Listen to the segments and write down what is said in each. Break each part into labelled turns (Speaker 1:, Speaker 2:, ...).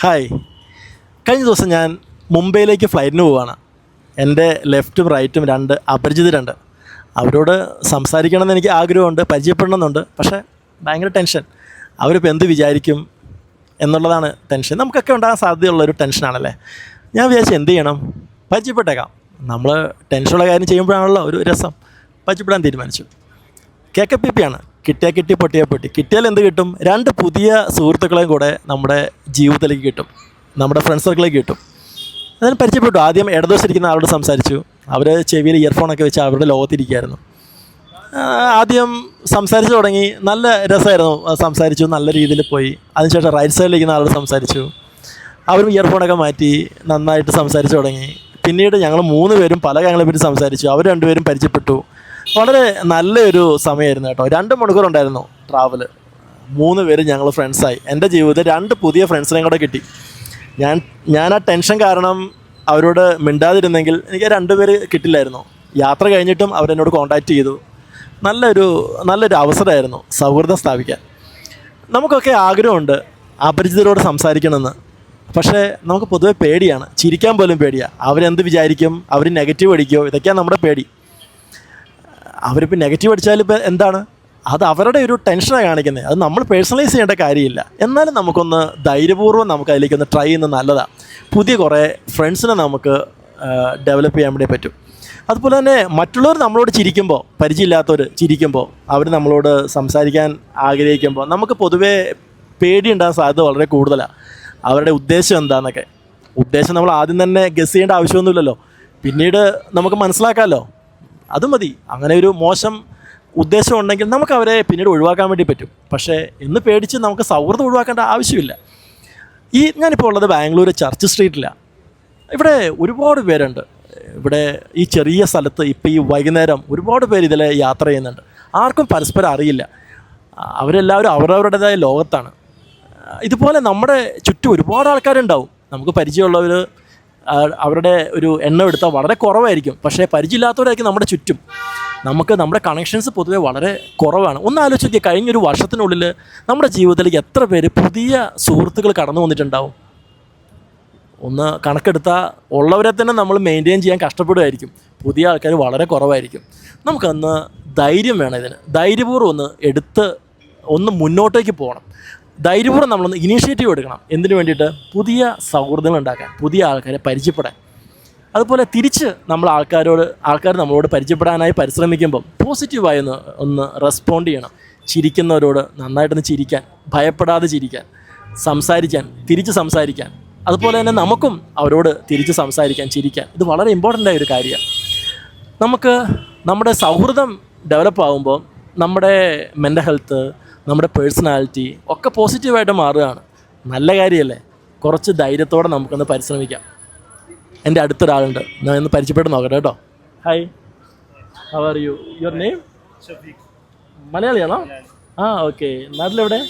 Speaker 1: Hi. കഴിഞ്ഞ ദിവസം ഞാൻ മുംബൈയിലേക്ക് ഫ്ലൈറ്റിന് പോവുകയാണ്. എൻ്റെ ലെഫ്റ്റും റൈറ്റും രണ്ട് അപരിചിതരുണ്ട്. അവരോട് സംസാരിക്കണമെന്ന് എനിക്ക് ആഗ്രഹമുണ്ട്, പരിചയപ്പെടണമെന്നുണ്ട്. പക്ഷേ ഭയങ്കര ടെൻഷൻ. അവരിപ്പോൾ എന്ത് വിചാരിക്കും എന്നുള്ളതാണ് ടെൻഷൻ. നമുക്കൊക്കെ ഉണ്ടാകാൻ സാധ്യതയുള്ളൊരു ടെൻഷനാണല്ലേ. ഞാൻ വിചാരിച്ചു എന്ത് ചെയ്യണം, പരിചയപ്പെട്ടേക്കാം. നമ്മൾ ടെൻഷനുള്ള കാര്യം ചെയ്യുമ്പോഴാണല്ലോ ഒരു രസം. പരിചയപ്പെടാൻ തീരുമാനിച്ചു. KKPP ആണ്, കിട്ടിയാൽ കിട്ടി പൊട്ടിയാൽ പൊട്ടി. കിട്ടിയാൽ എന്ത് കിട്ടും? രണ്ട് പുതിയ സുഹൃത്തുക്കളെയും കൂടെ നമ്മുടെ ജീവിതത്തിലേക്ക് കിട്ടും, നമ്മുടെ ഫ്രണ്ട് സർക്കിളിലേക്ക് കിട്ടും. അതിന് പരിചയപ്പെട്ടു. ആദ്യം ഇടതുവശിരിക്കുന്ന ആളോട് സംസാരിച്ചു. അവർ ചെവിയിൽ ഇയർഫോണൊക്കെ വെച്ച് അവരുടെ ലോകത്തിരിക്കുകയായിരുന്നു. ആദ്യം സംസാരിച്ച് തുടങ്ങി, നല്ല രസമായിരുന്നു. സംസാരിച്ചു, നല്ല രീതിയിൽ പോയി. അതിനുശേഷം റൈറ്റ് സൈഡിലിരിക്കുന്ന ആളോട് സംസാരിച്ചു. അവരും ഇയർഫോണൊക്കെ മാറ്റി നന്നായിട്ട് സംസാരിച്ച് തുടങ്ങി. പിന്നീട് ഞങ്ങൾ 3 പേരും പല കാര്യങ്ങളെപ്പറ്റി സംസാരിച്ചു. അവർ 2 പേരും പരിചയപ്പെട്ടു. വളരെ നല്ലൊരു സമയമായിരുന്നു കേട്ടോ. 2 മണിക്കൂറുണ്ടായിരുന്നു ട്രാവൽ. 3 പേരും ഞങ്ങൾ ഫ്രണ്ട്സായി. എൻ്റെ ജീവിതത്തിൽ 2 പുതിയ ഫ്രണ്ട്സിനെയും കൂടെ കിട്ടി. ഞാൻ ആ ടെൻഷൻ കാരണം അവരോട് മിണ്ടാതിരുന്നെങ്കിൽ എനിക്ക് 2 പേര് കിട്ടില്ലായിരുന്നു. യാത്ര കഴിഞ്ഞിട്ടും അവരെന്നോട് കോൺടാക്റ്റ് ചെയ്തു. നല്ലൊരു അവസരമായിരുന്നു സൗഹൃദം സ്ഥാപിക്കാൻ. നമുക്കൊക്കെ ആഗ്രഹമുണ്ട് അപരിചിതരോട് സംസാരിക്കണമെന്ന്. പക്ഷേ നമുക്ക് പൊതുവെ പേടിയാണ്, ചിരിക്കാൻ പോലും പേടിയാണ്. അവരെന്ത് വിചാരിക്കും, അവർ നെഗറ്റീവ് അടിക്കുമോ, ഇതൊക്കെയാണ് നമ്മുടെ പേടി. അവരിപ്പോൾ നെഗറ്റീവ് അടിച്ചാലിപ്പോൾ എന്താണ്, അത് അവരുടെ ഒരു ടെൻഷനാണ് കാണിക്കുന്നത്. അത് നമ്മൾ പേഴ്സണലൈസ് ചെയ്യേണ്ട കാര്യമില്ല. എന്നാലും നമുക്കൊന്ന് ധൈര്യപൂർവ്വം നമുക്ക് അതിലേക്കൊന്ന് ട്രൈ ചെയ്യുന്നത് നല്ലതാണ്. പുതിയ കുറേ ഫ്രണ്ട്സിനെ നമുക്ക് ഡെവലപ്പ് ചെയ്യാൻ വേണ്ടി പറ്റും. അതുപോലെ തന്നെ മറ്റുള്ളവർ നമ്മളോട് ചിരിക്കുമ്പോൾ, പരിചയമില്ലാത്തവർ ചിരിക്കുമ്പോൾ, അവർ നമ്മളോട് സംസാരിക്കാൻ ആഗ്രഹിക്കുമ്പോൾ നമുക്ക് പൊതുവേ പേടിയുണ്ടാകാൻ സാധ്യത വളരെ കൂടുതലാണ്. അവരുടെ ഉദ്ദേശം എന്താണെന്നൊക്കെ. ഉദ്ദേശം നമ്മൾ ആദ്യം തന്നെ ഗസ് ചെയ്യേണ്ട ആവശ്യമൊന്നുമില്ലല്ലോ. പിന്നീട് നമുക്ക് മനസ്സിലാക്കാമല്ലോ. അത് മതി. അങ്ങനെ ഒരു മോശം ഉദ്ദേശം ഉണ്ടെങ്കിൽ നമുക്ക് അവരെ പിന്നീട് ഒഴിവാക്കാൻ വേണ്ടി പറ്റും. പക്ഷേ എന്ന് പേടിച്ച് നമുക്ക് സൗഹൃദം ഒഴിവാക്കേണ്ട ആവശ്യമില്ല. ഞാനിപ്പോൾ ഉള്ളത് ബാംഗ്ലൂർ ചർച്ച് സ്ട്രീറ്റിലാണ്. ഇവിടെ ഒരുപാട് പേരുണ്ട്. ഇവിടെ ഈ ചെറിയ സ്ഥലത്ത് ഇപ്പോൾ ഈ വൈകുന്നേരം ഒരുപാട് പേര് ഇതിൽ യാത്ര ചെയ്യുന്നുണ്ട്. ആർക്കും പരസ്പരം അറിയില്ല. അവരെല്ലാവരും അവരവരുടേതായ ലോകത്താണ്. ഇതുപോലെ നമ്മുടെ ചുറ്റും ഒരുപാട് ആൾക്കാരുണ്ടാവും. നമുക്ക് പരിചയമുള്ളവർ, അവരുടെ ഒരു എണ്ണം എടുത്താൽ വളരെ കുറവായിരിക്കും. പക്ഷേ പരിചയമില്ലാത്തവരായിരിക്കും നമ്മുടെ ചുറ്റും. നമ്മുടെ കണക്ഷൻസ് പൊതുവേ വളരെ കുറവാണ്. ഒന്ന് ആലോചിച്ച് നോക്കിയാൽ കഴിഞ്ഞൊരു വർഷത്തിനുള്ളിൽ നമ്മുടെ ജീവിതത്തിലേക്ക് എത്ര പേര് പുതിയ സുഹൃത്തുക്കൾ കടന്നു വന്നിട്ടുണ്ടാവും. ഒന്ന് കണക്കെടുത്താൽ ഉള്ളവരെ തന്നെ നമ്മൾ മെയിൻറ്റെയിൻ ചെയ്യാൻ കഷ്ടപ്പെടുമായിരിക്കും. പുതിയ ആൾക്കാർ വളരെ കുറവായിരിക്കും. നമുക്കന്ന് ധൈര്യം വേണം. ഇതിന് ധൈര്യപൂർവ്വം ഒന്ന് മുന്നോട്ടേക്ക് പോകണം. ധൈര്യപൂർവ്വം നമ്മളൊന്ന് ഇനീഷ്യേറ്റീവ് എടുക്കണം. എന്തിനു വേണ്ടിയിട്ട്? പുതിയ സൗഹൃദങ്ങൾ ഉണ്ടാക്കാൻ, പുതിയ ആൾക്കാരെ പരിചയപ്പെടാൻ. അതുപോലെ തിരിച്ച് ആൾക്കാർ നമ്മളോട് പരിചയപ്പെടാനായി പരിശ്രമിക്കുമ്പം പോസിറ്റീവായി ഒന്ന് റെസ്പോണ്ട് ചെയ്യണം. ചിരിക്കുന്നവരോട് നന്നായിട്ടൊന്ന് ചിരിക്കാൻ, ഭയപ്പെടാതെ ചിരിക്കാൻ, തിരിച്ച് സംസാരിക്കാൻ. അതുപോലെ തന്നെ നമുക്കും അവരോട് തിരിച്ച് സംസാരിക്കാൻ, ചിരിക്കാൻ. ഇത് വളരെ ഇമ്പോർട്ടൻ്റ് ആയ ഒരു കാര്യമാണ്. നമ്മുടെ സൗഹൃദം ഡെവലപ്പ് ആകുമ്പോൾ നമ്മുടെ മെൻ്റൽ ഹെൽത്ത്, നമ്മുടെ പേഴ്സണാലിറ്റി ഒക്കെ പോസിറ്റീവായിട്ട് മാറുകയാണ്. നല്ല കാര്യമല്ലേ? കുറച്ച് ധൈര്യത്തോടെ നമുക്കൊന്ന് പരിശ്രമിക്കാം. എൻ്റെ അടുത്തൊരാളുണ്ട്, ഞാൻ ഒന്ന് പരിചയപ്പെട്ട് നോക്കട്ടെ കേട്ടോ. Hi, how are you? Your name? മലയാളിയാണോ? ഓക്കെ. നാട്ടിലെവിടെ?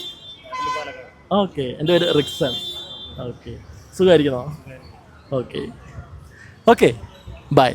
Speaker 1: ഓക്കെ. എൻ്റെ പേര് റിക്സൺ. ഓക്കെ. സുഖമായിരിക്കണോ? ഓക്കെ. ബൈ.